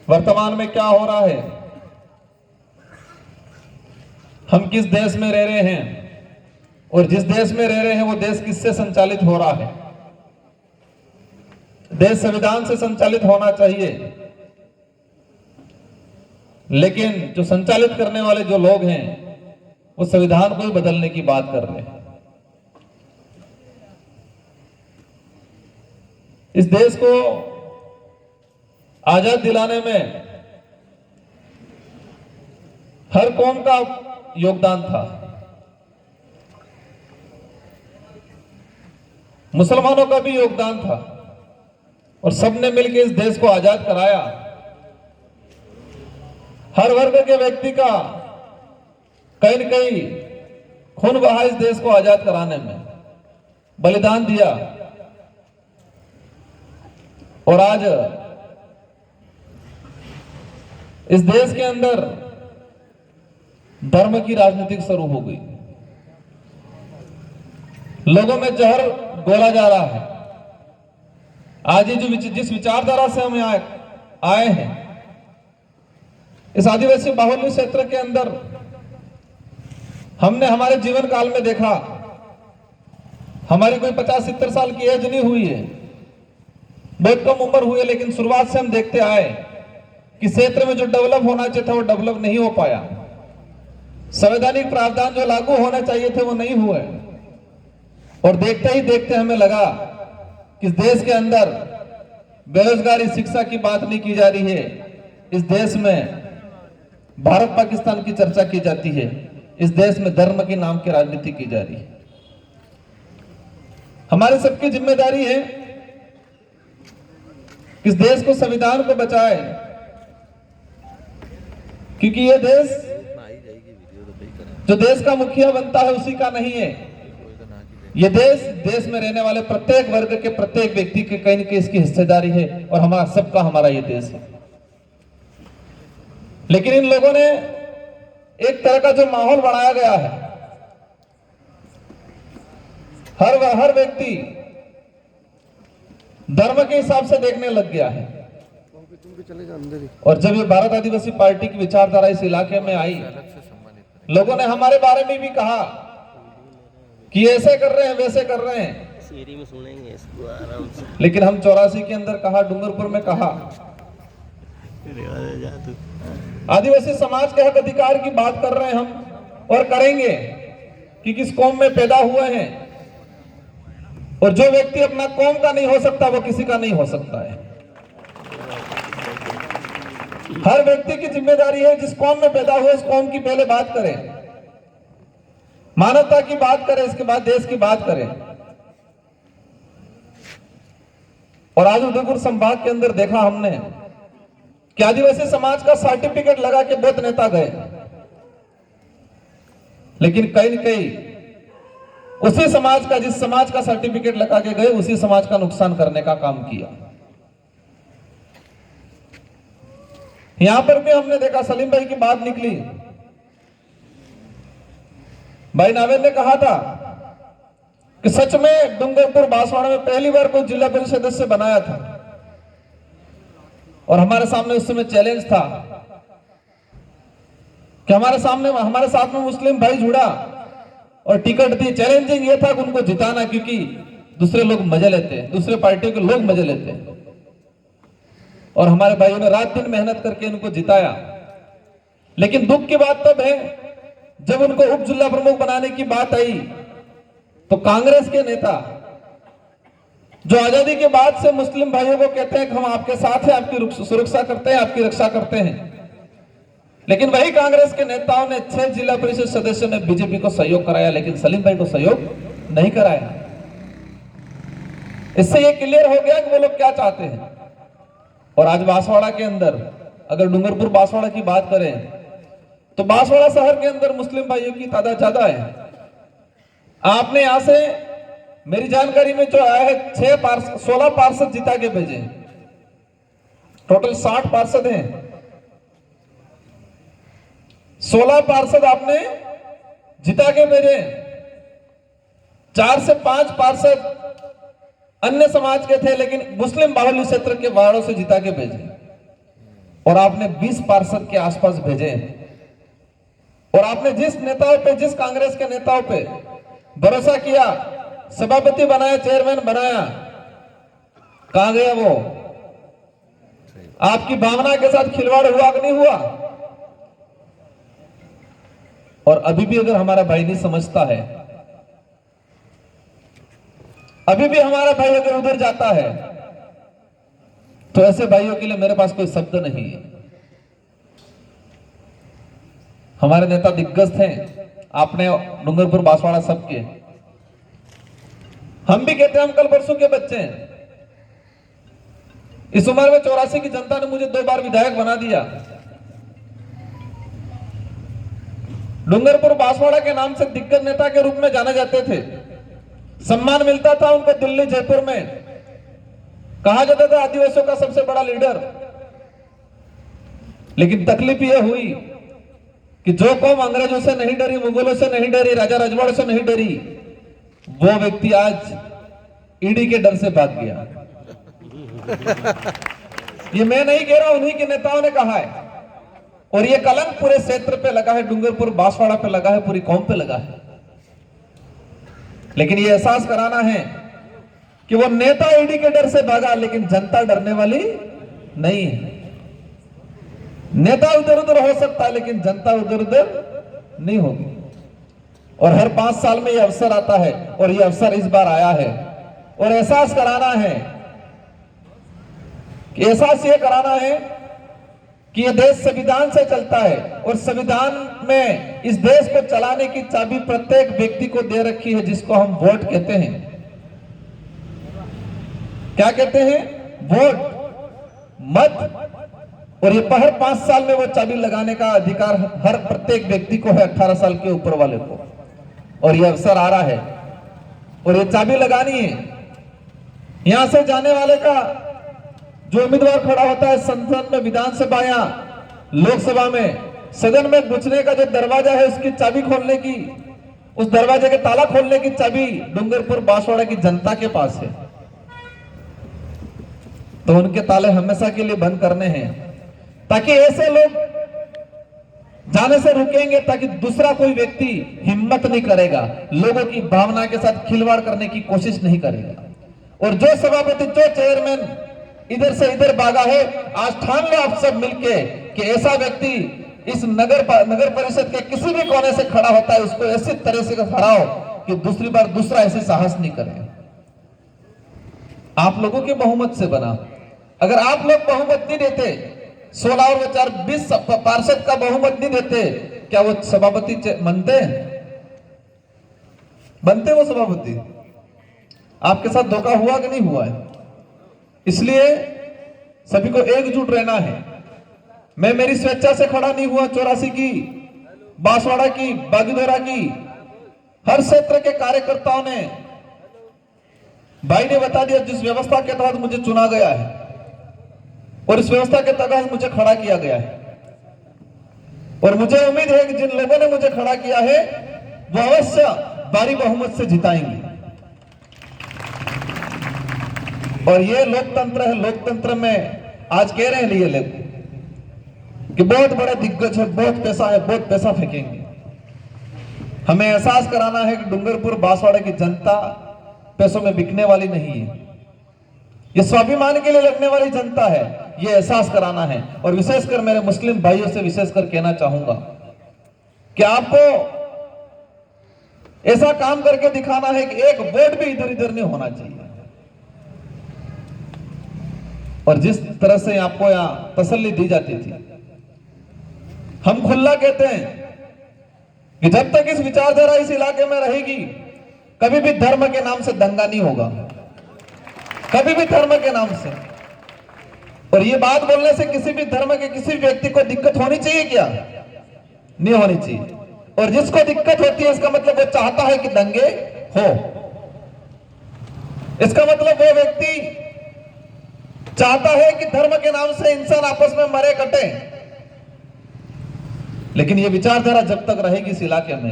वर्तमान में क्या हो रहा है, हम किस देश में रह रहे हैं और जिस देश में रह रहे हैं वो देश किससे संचालित हो रहा है। देश संविधान से संचालित होना चाहिए, लेकिन जो संचालित करने वाले जो लोग हैं वो संविधान को ही बदलने की बात कर रहे हैं। इस देश को आजाद दिलाने में हर कौम का योगदान था। मुसलमानों का भी योगदान था और सबने मिलकर इस देश को आजाद कराया। हर वर्ग के व्यक्ति का कहीं न कहीं खून बहा इस देश को आजाद कराने में, बलिदान दिया। और आज इस देश के अंदर धर्म की राजनीति शुरू हो गई। लोगों में जहर घोला जा रहा है। आज ये जिस विचारधारा से हम यहाँ आए हैं, इस आदिवासी बाहुल्य क्षेत्र के अंदर हमने हमारे जीवन काल में देखा, हमारी कोई 50-70 साल की एज नहीं हुई है, बहुत कम उम्र हुई है, लेकिन शुरुआत से हम देखते आए कि क्षेत्र में जो डेवलप होना चाहिए था वो डेवलप नहीं हो पाया। संवैधानिक प्रावधान जो लागू होने चाहिए थे वो नहीं हुए। और देखते ही देखते हमें लगा कि इस देश के अंदर बेरोजगारी, शिक्षा की बात नहीं की जा रही है। इस देश में भारत पाकिस्तान की चर्चा की जाती है। इस देश में धर्म के नाम की राजनीति की जा रही है। हमारी सबकी जिम्मेदारी है कि इस देश को, संविधान को बचाए, क्योंकि ये देश जो देश का मुखिया बनता है उसी का नहीं है। ये देश में रहने वाले प्रत्येक वर्ग के प्रत्येक व्यक्ति के कहीं न कहीं इसकी हिस्सेदारी है और हमारा सबका, हमारा ये देश है। लेकिन इन लोगों ने एक तरह का जो माहौल बनाया गया है, हर व्यक्ति धर्म के हिसाब से देखने लग गया है। और जब ये भारत आदिवासी पार्टी की विचारधारा इस इलाके में आई, लोगों ने हमारे बारे में भी कहा कि ऐसे कर रहे हैं, वैसे कर रहे हैं। सीरी में सुनेंगे इसको आराम से। लेकिन हम 84 के अंदर कहा, डूंगरपुर में कहा, आदिवासी समाज के हक अधिकार की बात कर रहे हैं हम और करेंगे कि किस कौम में पैदा हुए हैं, और जो व्यक्ति अपना कौम का नहीं हो सकता वो किसी का नहीं हो सकता है। हर व्यक्ति की जिम्मेदारी है, जिस कौम में पैदा हुए उस कौम की पहले बात करें, मानवता की बात करें, इसके बाद देश की बात करें। और आज उदयपुर संभाग के अंदर देखा हमने कि आदिवासी समाज का सर्टिफिकेट लगा के बहुत नेता गए, लेकिन कहीं न कहीं उसी समाज का, जिस समाज का सर्टिफिकेट लगा के गए, उसी समाज का नुकसान करने का काम किया। यहां पर भी हमने देखा, सलीम भाई की बात निकली, भाई नावेद ने कहा था कि सच में डूंगरपुर बांसवाड़ा में पहली बार कोई जिला परिषद सदस्य बनाया था। और हमारे सामने उस समय चैलेंज था कि हमारे साथ में मुस्लिम भाई जुड़ा और टिकट दी। चैलेंजिंग ये था कि उनको जिताना, क्योंकि दूसरे लोग मजे लेते हैं, दूसरे पार्टियों के लोग मजे लेते हैं। और हमारे भाइयों ने रात दिन मेहनत करके उनको जिताया। लेकिन दुख की बात तब है जब उनको उप जिला प्रमुख बनाने की बात आई तो कांग्रेस के नेता, जो आजादी के बाद से मुस्लिम भाइयों को कहते हैं कि हम आपके साथ हैं, आपकी सुरक्षा करते हैं, आपकी रक्षा करते हैं, लेकिन वही कांग्रेस के नेताओं ने 6 जिला परिषद सदस्यों ने बीजेपी को सहयोग कराया, लेकिन सलीम भाई को सहयोग नहीं कराया। इससे यह क्लियर हो गया कि वो लोग क्या चाहते हैं। और आज बांसवाड़ा के अंदर, अगर डूंगरपुर बांसवाड़ा की बात करें तो बांसवाड़ा शहर के अंदर मुस्लिम भाइयों की तादाद ज्यादा है। आपने यहां से, मेरी जानकारी में जो आया है, 16 पार्षद जिता के भेजे, टोटल 60 पार्षद हैं। 16 पार्षद आपने जिता के भेजे, 4 से 5 पार्षद अन्य समाज के थे, लेकिन मुस्लिम बाहुल्य क्षेत्र के वार्डों से जिता के भेजे। और आपने 20 पार्षद के आसपास भेजे, और आपने जिस नेताओं पे, जिस कांग्रेस के नेताओं पे भरोसा किया, सभापति बनाया, चेयरमैन बनाया, कहां गया वो? आपकी भावना के साथ खिलवाड़ हुआ कि नहीं हुआ? और अभी भी अगर हमारा भाई नहीं समझता है, अभी भी हमारा भाई अगर उधर जाता है, तो ऐसे भाइयों के लिए मेरे पास कोई शब्द नहीं है। हमारे नेता दिग्गज थे, आपने डूंगरपुर बांसवाड़ा सबके, हम भी कहते हैं हम कल परसों के बच्चे हैं। इस उम्र में 84 की जनता ने मुझे 2 बार विधायक बना दिया। डूंगरपुर बांसवाड़ा के नाम से दिग्गज नेता के रूप में जाने जाते थे, सम्मान मिलता था उनको दिल्ली जयपुर में, कहा जाता था आदिवासियों का सबसे बड़ा लीडर। लेकिन तकलीफ यह हुई कि जो कौम अंग्रेजों से नहीं डरी, मुगलों से नहीं डरी, राजा रजवाड़ों से नहीं डरी, वो व्यक्ति आज ईडी के डर से भाग गया। ये मैं नहीं कह रहा, उन्हीं के नेताओं ने कहा है। और ये कलंक पूरे क्षेत्र पे लगा है, डूंगरपुर बांसवाड़ा पे लगा है, पूरी कौम पे लगा है। लेकिन ये एहसास कराना है कि वो नेता ईडी के डर से भागा, लेकिन जनता डरने वाली नहीं है। नेता उधर उधर हो सकता है, लेकिन जनता उधर उधर नहीं होगी। और हर 5 साल में ये अवसर आता है, और ये अवसर इस बार आया है। और एहसास कराना है कि एहसास ये कराना है कि ये देश संविधान से चलता है, और संविधान में इस देश को चलाने की चाबी प्रत्येक व्यक्ति को दे रखी है, जिसको हम वोट कहते हैं। क्या कहते हैं? वोट, मत। और ये हर 5 साल में वो चाबी लगाने का अधिकार हर प्रत्येक व्यक्ति को है, 18 साल के ऊपर वाले को। और ये अवसर आ रहा है, और ये चाबी लगानी है। यहां से जाने वाले का जो उम्मीदवार खड़ा होता है संसद में, विधानसभा या लोकसभा में, सदन में घुसने का जो दरवाजा है, उसकी चाबी खोलने की, उस दरवाजे के ताला खोलने की चाबी डूंगरपुर बांसवाड़ा की जनता के पास है। तो उनके ताले हमेशा के लिए बंद करने हैं, ताकि ऐसे लोग जाने से रुकेंगे, ताकि दूसरा कोई व्यक्ति हिम्मत नहीं करेगा, लोगों की भावना के साथ खिलवाड़ करने की कोशिश नहीं करेगा। और जो सभापति, जो चेयरमैन इधर से इधर भागा है, आज ठान लो आप सब मिलके कि ऐसा व्यक्ति इस नगर परिषद के किसी भी कोने से खड़ा होता है, उसको ऐसी तरह से खड़ा हो कि दूसरी बार दूसरा ऐसे साहस नहीं करे। आप लोगों के बहुमत से बना। अगर आप लोग बहुमत नहीं देते, 16 और 4 20 पार्षद का बहुमत नहीं देते, क्या वो सभापति बनते वो सभापति? आपके साथ धोखा हुआ कि नहीं हुआ है? इसलिए सभी को एकजुट रहना है। मैं मेरी स्वेच्छा से खड़ा नहीं हुआ, 84 की, बांसवाड़ा की, बागीधरा की, हर क्षेत्र के कार्यकर्ताओं ने, भाई ने बता दिया जिस व्यवस्था के तहत मुझे चुना गया है, और इस व्यवस्था के तहत मुझे खड़ा किया गया है। और मुझे उम्मीद है कि जिन लोगों ने मुझे खड़ा किया है, वो अवश्य भारी बहुमत से जिताएंगे। और ये लोकतंत्र है। लोकतंत्र में आज कह रहे हैं ये लोग कि बहुत बड़े दिग्गज है, बहुत पैसा है, बहुत पैसा फेंकेंगे। हमें एहसास कराना है कि डूंगरपुर बांसवाड़ा की जनता पैसों में बिकने वाली नहीं है, ये स्वाभिमान के लिए लड़ने वाली जनता है। ये एहसास कराना है। और विशेषकर मेरे मुस्लिम भाइयों से विशेषकर कहना चाहूंगा कि आपको ऐसा काम करके दिखाना है कि एक वोट भी इधर इधर नहीं होना चाहिए। और जिस तरह से आपको यहां तसल्ली दी जाती थी, हम खुला कहते हैं कि जब तक इस विचारधारा इस इलाके में रहेगी, कभी भी धर्म के नाम से दंगा नहीं होगा, कभी भी धर्म के नाम से। और ये बात बोलने से किसी भी धर्म के किसी व्यक्ति को दिक्कत होनी चाहिए क्या? नहीं होनी चाहिए। और जिसको दिक्कत होती है, इसका मतलब वो चाहता है कि दंगे हो। इसका मतलब वो व्यक्ति चाहता है कि धर्म के नाम से इंसान आपस में मरे कटे। लेकिन ये विचारधारा जब तक रहेगी इस इलाके में,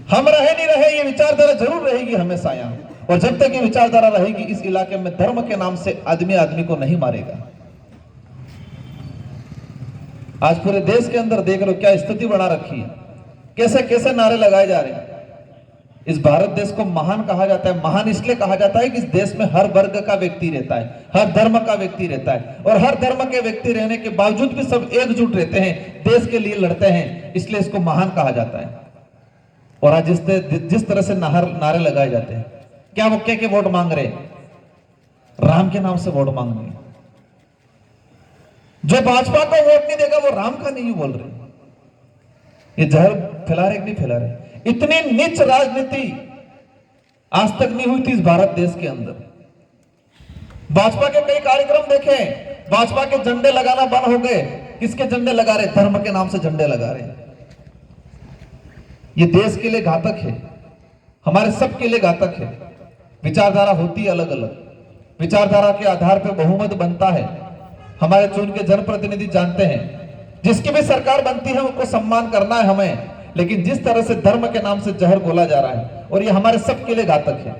हम रहे नहीं रहे, ये विचारधारा जरूर रहेगी हमेशा यहां। और जब तक ये विचारधारा रहेगी इस इलाके में, धर्म के नाम से आदमी आदमी को नहीं मारेगा। आज पूरे देश के अंदर देख लो क्या स्थिति बना रखी है, कैसे कैसे नारे लगाए जा रहे हैं। इस भारत देश को महान कहा जाता है। महान इसलिए कहा जाता है कि इस देश में हर वर्ग का व्यक्ति रहता है, हर धर्म का व्यक्ति रहता है, और हर धर्म के व्यक्ति रहने के बावजूद भी सब एकजुट रहते हैं, देश के लिए लड़ते हैं, इसलिए इसको महान कहा जाता है। और आज जिस तरह से नारे लगाए जाते हैं, क्या वो क्या वोट मांग रहे, राम के नाम से वोट मांग रहे। जो भाजपा को वोट नहीं देगा वो राम का नहीं बोल रहे। ये जहर फैला रहे कि नहीं फैला रहे। इतनी नीच राजनीति आज तक नहीं हुई थी इस भारत देश के अंदर। भाजपा के कई कार्यक्रम देखे, भाजपा के झंडे लगाना बंद हो गए। किसके झंडे लगा रहे? धर्म के नाम से झंडे लगा रहे। ये देश के लिए घातक है, हमारे सबके लिए घातक है। विचारधारा होती है अलग अलग, विचारधारा के आधार पर बहुमत बनता है। हमारे चुन के जनप्रतिनिधि जानते हैं, जिसकी भी सरकार बनती है उनको सम्मान करना है हमें, लेकिन जिस तरह से धर्म के नाम से जहर घोला जा रहा है, और ये हमारे सबके लिए घातक है।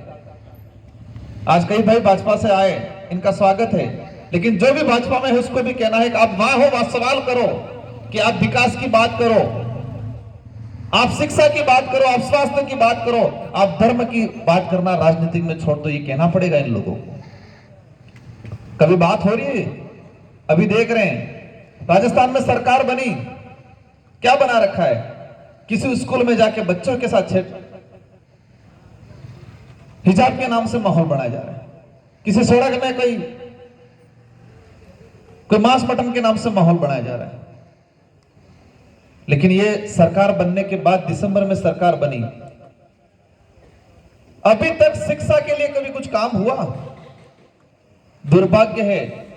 आज कई भाई भाजपा से आए, इनका स्वागत है, लेकिन जो भी भाजपा में है उसको भी कहना है कि आप वहां हो, आप सवाल करो कि आप विकास की बात करो, आप शिक्षा की बात करो, आप स्वास्थ्य की बात करो, आप धर्म की बात करना राजनीति में छोड़ दो। ये कहना पड़ेगा इन लोगों को। कभी बात हो रही है? अभी देख रहे हैं राजस्थान में सरकार बनी, क्या बना रखा है? किसी स्कूल में जाके बच्चों के साथ हिजाब के नाम से माहौल बनाया जा रहा है। किसी सड़क में कोई मांस मटन के नाम से माहौल बनाया जा रहा है। लेकिन ये सरकार बनने के बाद, दिसंबर में सरकार बनी, अभी तक शिक्षा के लिए कभी कुछ काम हुआ? दुर्भाग्य है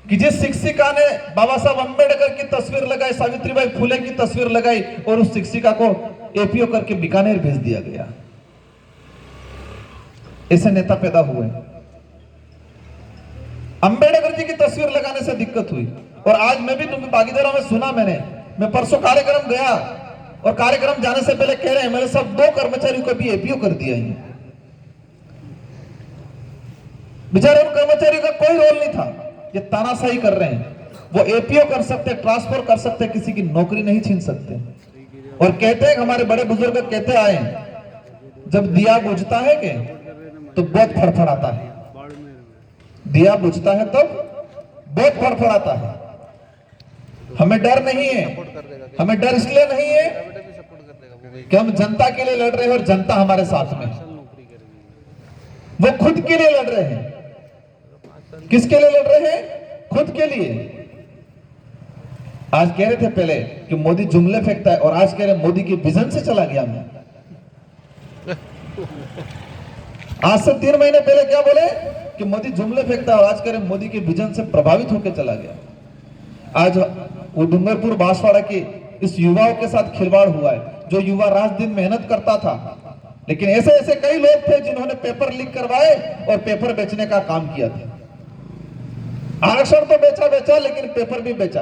कि जिस शिक्षिका ने बाबा साहब अंबेडकर की तस्वीर लगाई, सावित्रीबाई फुले की तस्वीर लगाई, और उस शिक्षिका को एपीओ करके बीकानेर भेज दिया गया। ऐसे नेता पैदा हुए। अंबेडकर जी की तस्वीर लगाने से दिक्कत हुई, और आज मैं भी तुम्हें भागीदारों में सुना, मैं परसों कार्यक्रम गया, और कार्यक्रम जाने से पहले कह रहे हैं मेरे साथ 2 कर्मचारियों को भी एपीओ कर दिया है। बेचारे उन कर्मचारियों का कोई रोल नहीं था, ये तानाशाही कर रहे हैं। वो एपीओ कर सकते, ट्रांसफर कर सकते, किसी की नौकरी नहीं छीन सकते। और कहते हैं, हमारे बड़े बुजुर्ग कहते आए, जब दिया बुझता है के तो बहुत फड़फड़ाता है। दिया बुझता है तब बहुत फड़फड़ाता है। हमें डर नहीं है, हमें डर इसलिए नहीं है कि हम जनता के लिए लड़ रहे हैं और जनता हमारे साथ में। वो खुद के लिए लड़ रहे हैं। किसके लिए लड़ रहे हैं? खुद के लिए। आज कह रहे थे पहले कि मोदी जुमले फेंकता है, और आज कह रहे मोदी के विजन से चला गया मैं। आज से 3 महीने पहले क्या बोले कि मोदी जुमले फेंकता है, और आज कह रहे मोदी के विजन से प्रभावित होकर चला गया। आज वो डूंगरपुर बांसवाड़ा के इस युवाओं के साथ खिलवाड़ हुआ है, जो युवा रात दिन मेहनत करता था, लेकिन ऐसे ऐसे कई लोग थे जिन्होंने पेपर लीक करवाए और पेपर बेचने का काम किया था। आरक्षण तो बेचा, लेकिन पेपर भी बेचा।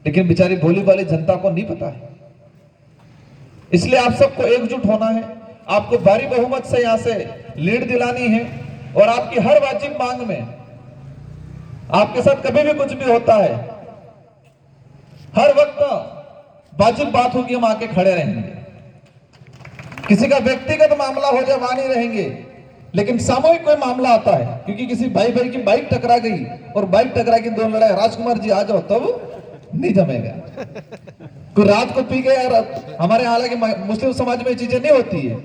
लेकिन बेचारी भोली वाली जनता को नहीं पता है। इसलिए आप सबको एकजुट होना है, आपको भारी बहुमत से यहां से लीड दिलानी है, और आपकी हर वाजिब मांग में, आपके साथ कभी भी कुछ भी होता है, हर वक्त वाजिब बात होगी, हम आके खड़े रहेंगे। किसी का व्यक्तिगत मामला हो जाए वहां नहीं रहेंगे, लेकिन सामूहिक कोई मामला आता है, क्योंकि किसी भाई भाई की बाइक टकरा गई और बाइक टकरा के 2 लड़ाई, राजकुमार जी आ जाओ, तब नहीं जमेगा। कोई रात को पी गया, हमारे हालांकि मुस्लिम समाज में चीजें नहीं होती है,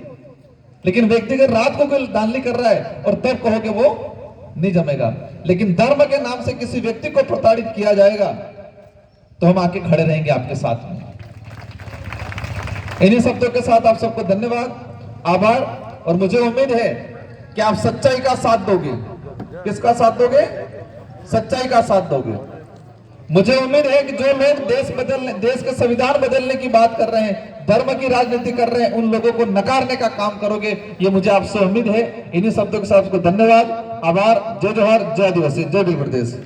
लेकिन व्यक्तिगत रात को कोई दानली कर रहा है और तब कहोगे, वो नहीं जमेगा। लेकिन धर्म के नाम से किसी व्यक्ति को प्रताड़ित किया जाएगा तो हम आके खड़े रहेंगे आपके साथ में। इन्हीं शब्दों के साथ आप सबको धन्यवाद, आभार, और मुझे उम्मीद है कि आप सच्चाई का साथ दोगे। किसका साथ दोगे? सच्चाई का साथ दोगे। मुझे उम्मीद है कि जो लोग देश के संविधान बदलने की बात कर रहे हैं, धर्म की राजनीति कर रहे हैं, उन लोगों को नकारने का काम करोगे, ये मुझे आपसे उम्मीद है। इन्हीं शब्दों के साथ आपको धन्यवाद, आभार, जय जोहार, जय आदिवासी, जय भील प्रदेश।